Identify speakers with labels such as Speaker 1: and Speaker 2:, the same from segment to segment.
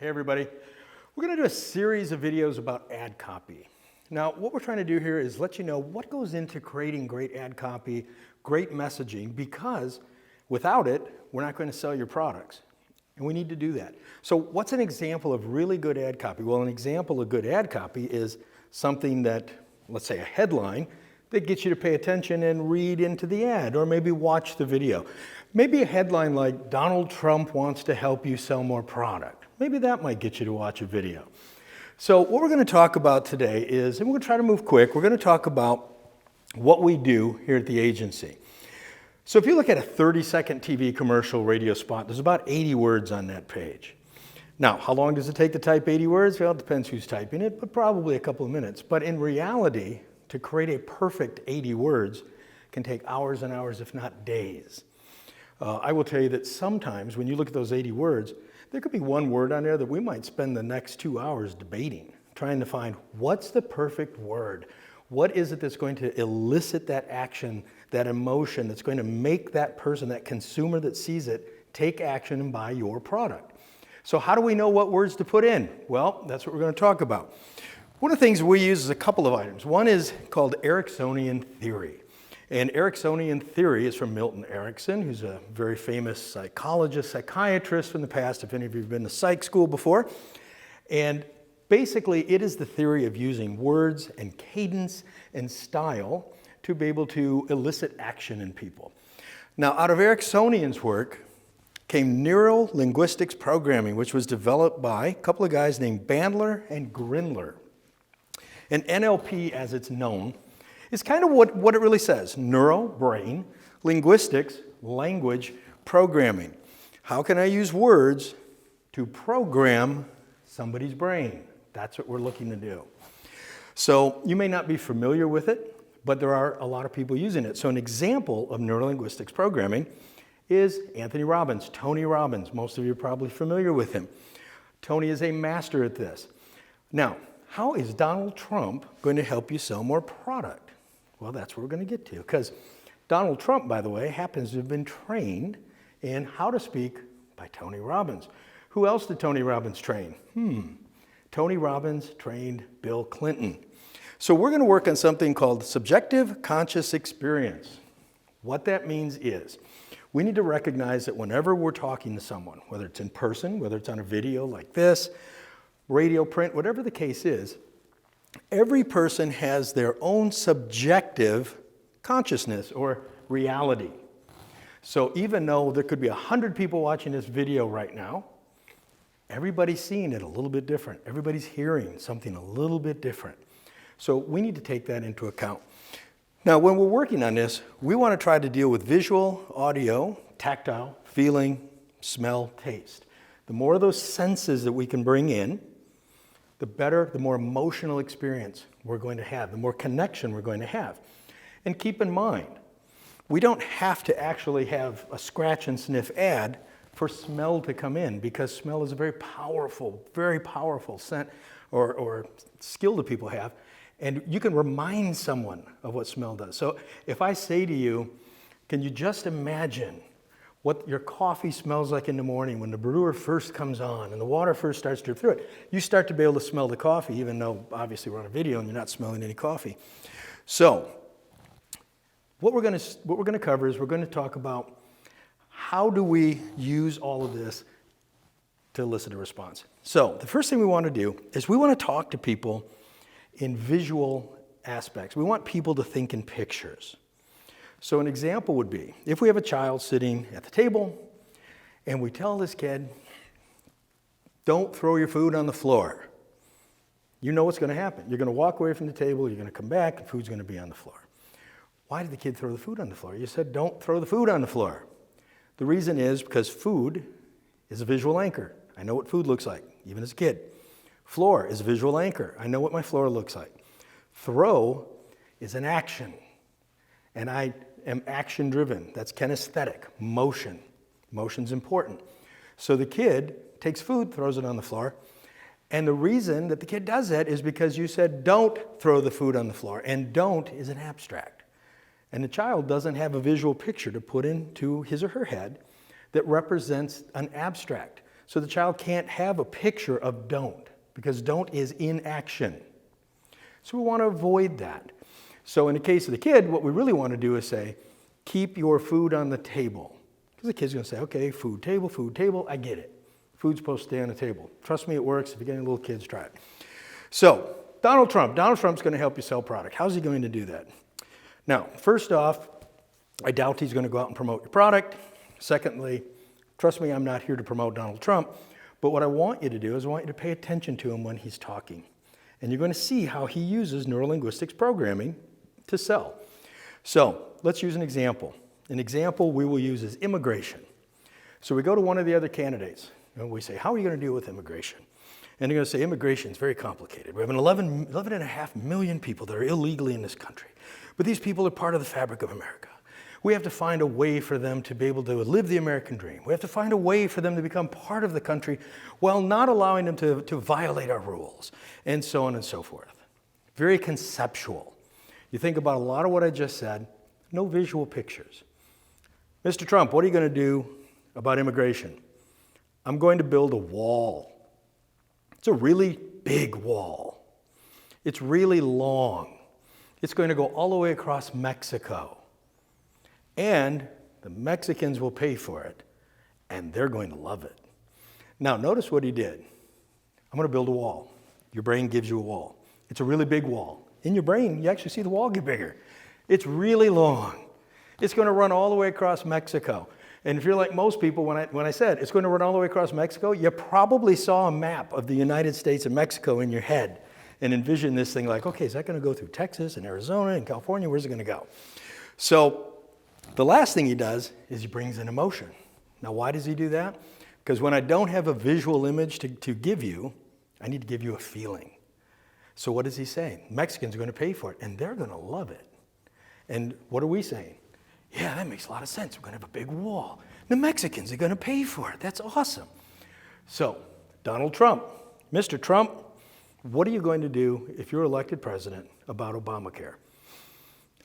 Speaker 1: Hey everybody, we're going to do a series of videos about ad copy. Now what we're trying to do here is let you know what goes into creating great ad copy, great messaging, because without it, we're not going to sell your products. And we need to do that. So what's an example of really good ad copy? Well, an example of good ad copy is something that, let's say a headline, that gets you to pay attention and read into the ad, or maybe watch the video. Maybe a headline like, Donald Trump wants to help you sell more product. Maybe that might get you to watch a video. So what we're going to talk about today is, and we're going to try to move quick, we're going to talk about what we do here at the agency. So if you look at a 30-second TV commercial radio spot, there's about 80 words on that page. Now, how long does it take to type 80 words? Well, it depends who's typing it, but probably a couple of minutes. But in reality, to create a perfect 80 words can take hours and hours, if not days. I will tell you that sometimes when you look at those 80 words, there could be one word on there that we might spend the next 2 hours debating, trying to find what's the perfect word. What is it that's going to elicit that action, that emotion, that's going to make that person, that consumer that sees it, take action and buy your product? So how do we know what words to put in? Well, that's what we're going to talk about. One of the things we use is a couple of items. One is called Ericksonian theory. And Ericksonian theory is from Milton Erickson, who's a very famous psychologist, psychiatrist from the past, if any of you have been to psych school before. And basically, it is the theory of using words and cadence and style to be able to elicit action in people. Now, out of Ericksonian's work came Neuro-linguistics programming, which was developed by a couple of guys named Bandler and Grindler. And NLP, as it's known, is kind of what it really says. Neuro, brain, linguistics, language, programming. How can I use words to program somebody's brain? That's what we're looking to do. So you may not be familiar with it, but there are a lot of people using it. So an example of neuro-linguistics programming is Anthony Robbins, Tony Robbins. Most of you are probably familiar with him. Tony is a master at this. Now, how is Donald Trump going to help you sell more product? Well, that's what we're going to get to, because Donald Trump, by the way, happens to have been trained in how to speak by Tony Robbins. Who else did Tony Robbins train? Tony Robbins trained Bill Clinton. So we're going to work on something called subjective conscious experience. What that means is we need to recognize that whenever we're talking to someone, whether it's in person, whether it's on a video like this, radio, print, whatever the case is, every person has their own subjective consciousness or reality. So even though there could be 100 people watching this video right now, everybody's seeing it a little bit different. Everybody's hearing something a little bit different. So we need to take that into account. Now, when we're working on this, we want to try to deal with visual, audio, tactile, feeling, smell, taste. The more of those senses that we can bring in, the better, the more emotional experience we're going to have, the more connection we're going to have. And keep in mind, we don't have to actually have a scratch and sniff ad for smell to come in, because smell is a very powerful scent or skill that people have. And you can remind someone of what smell does. So if I say to you, can you just imagine what your coffee smells like in the morning when the brewer first comes on and the water first starts to drip through it? You start to be able to smell the coffee, even though obviously we're on a video and you're not smelling any coffee. So what we're going to cover is we're going to talk about how do we use all of this to elicit a response. So the first thing we want to do is we want to talk to people in visual aspects. We want people to think in pictures. So an example would be, if we have a child sitting at the table and we tell this kid, don't throw your food on the floor. You know what's going to happen. You're going to walk away from the table, you're going to come back, and food's going to be on the floor. Why did the kid throw the food on the floor? You said, don't throw the food on the floor. The reason is because food is a visual anchor. I know what food looks like, even as a kid. Floor is a visual anchor. I know what my floor looks like. Throw is an action. And I am action-driven. That's kinesthetic, motion. Motion's important. So the kid takes food, throws it on the floor. And the reason that the kid does that is because you said, don't throw the food on the floor. And don't is an abstract. And the child doesn't have a visual picture to put into his or her head that represents an abstract. So the child can't have a picture of don't, because don't is inaction. So we want to avoid that. So in the case of the kid, what we really want to do is say, keep your food on the table. Because the kid's going to say, okay, food table, I get it. Food's supposed to stay on the table. Trust me, it works. If you get any little kids, try it. So, Donald Trump's going to help you sell product. How's he going to do that? Now, first off, I doubt he's going to go out and promote your product. Secondly, trust me, I'm not here to promote Donald Trump. But what I want you to do is I want you to pay attention to him when he's talking. And you're going to see how he uses neuro-linguistics programming to sell. So, let's use an example. An example we will use is immigration. So we go to one of the other candidates, and we say, how are you going to deal with immigration? And they're going to say, immigration is very complicated. We have 11.5 million people that are illegally in this country. But these people are part of the fabric of America. We have to find a way for them to be able to live the American dream. We have to find a way for them to become part of the country while not allowing them to violate our rules, and so on and so forth. Very conceptual. You think about a lot of what I just said, no visual pictures. Mr. Trump, what are you going to do about immigration? I'm going to build a wall. It's a really big wall. It's really long. It's going to go all the way across Mexico. And the Mexicans will pay for it, and they're going to love it. Now, notice what he did. I'm going to build a wall. Your brain gives you a wall. It's a really big wall. In your brain, you actually see the wall get bigger. It's really long. It's going to run all the way across Mexico. And if you're like most people, when I said it's going to run all the way across Mexico, you probably saw a map of the United States and Mexico in your head and envisioned this thing like, okay, is that going to go through Texas and Arizona and California? Where's it going to go? So the last thing he does is he brings in emotion. Now, why does he do that? Because when I don't have a visual image to give you, I need to give you a feeling. So what is he saying? Mexicans are going to pay for it, and they're going to love it. And what are we saying? Yeah, that makes a lot of sense. We're going to have a big wall. The Mexicans are going to pay for it. That's awesome. So, Donald Trump, Mr. Trump, what are you going to do if you're elected president about Obamacare?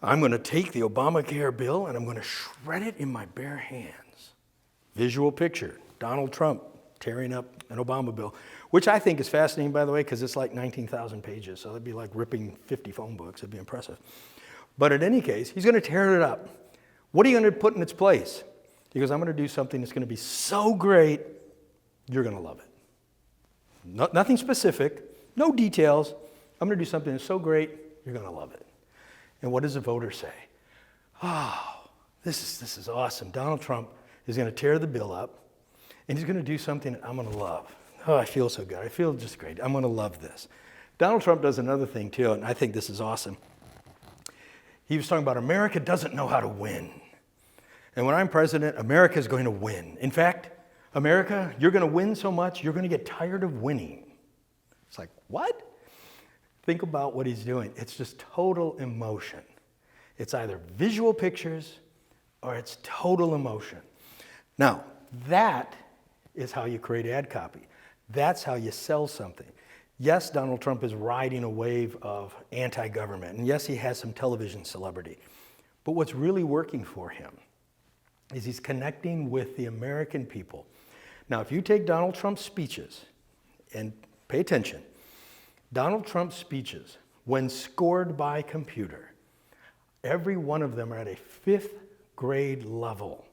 Speaker 1: I'm going to take the Obamacare bill and I'm going to shred it in my bare hands. Visual picture, Donald Trump tearing up an Obama bill, which I think is fascinating, by the way, because it's like 19,000 pages. So it'd be like ripping 50 phone books. It'd be impressive. But in any case, he's going to tear it up. What are you going to put in its place? He goes, I'm going to do something that's going to be so great, you're going to love it. Nothing specific, no details. I'm going to do something that's so great, you're going to love it. And what does the voter say? Oh, this is awesome. Donald Trump is going to tear the bill up, and he's going to do something that I'm going to love. Oh, I feel so good. I feel just great. I'm going to love this. Donald Trump does another thing, too, and I think this is awesome. He was talking about America doesn't know how to win. And when I'm president, America is going to win. In fact, America, you're going to win so much, you're going to get tired of winning. It's like, what? Think about what he's doing. It's just total emotion. It's either visual pictures or it's total emotion. Now, that is how you create ad copy. That's how you sell something. Yes, Donald Trump is riding a wave of anti-government, and yes, he has some television celebrity. But what's really working for him is he's connecting with the American people. Now, if you take Donald Trump's speeches, and pay attention, Donald Trump's speeches, when scored by computer, every one of them are at a 5th grade level.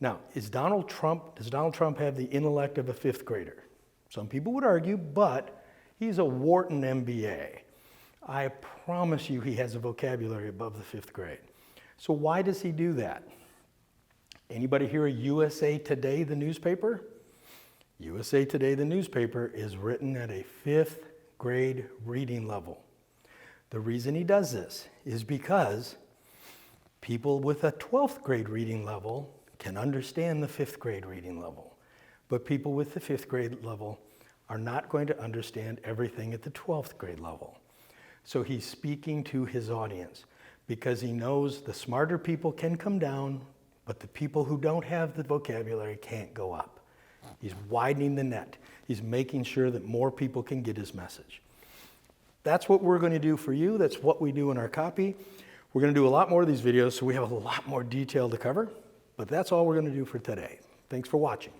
Speaker 1: Now, does Donald Trump have the intellect of a 5th grader? Some people would argue, but he's a Wharton MBA. I promise you he has a vocabulary above the 5th grade. So why does he do that? Anybody hear of USA Today, the newspaper? USA Today, the newspaper, is written at a 5th grade reading level. The reason he does this is because people with a 12th grade reading level can understand the 5th grade reading level. But people with the 5th grade level are not going to understand everything at the 12th grade level. So he's speaking to his audience because he knows the smarter people can come down, but the people who don't have the vocabulary can't go up. He's widening the net. He's making sure that more people can get his message. That's what we're going to do for you. That's what we do in our copy. We're going to do a lot more of these videos, so we have a lot more detail to cover, but that's all we're going to do for today. Thanks for watching.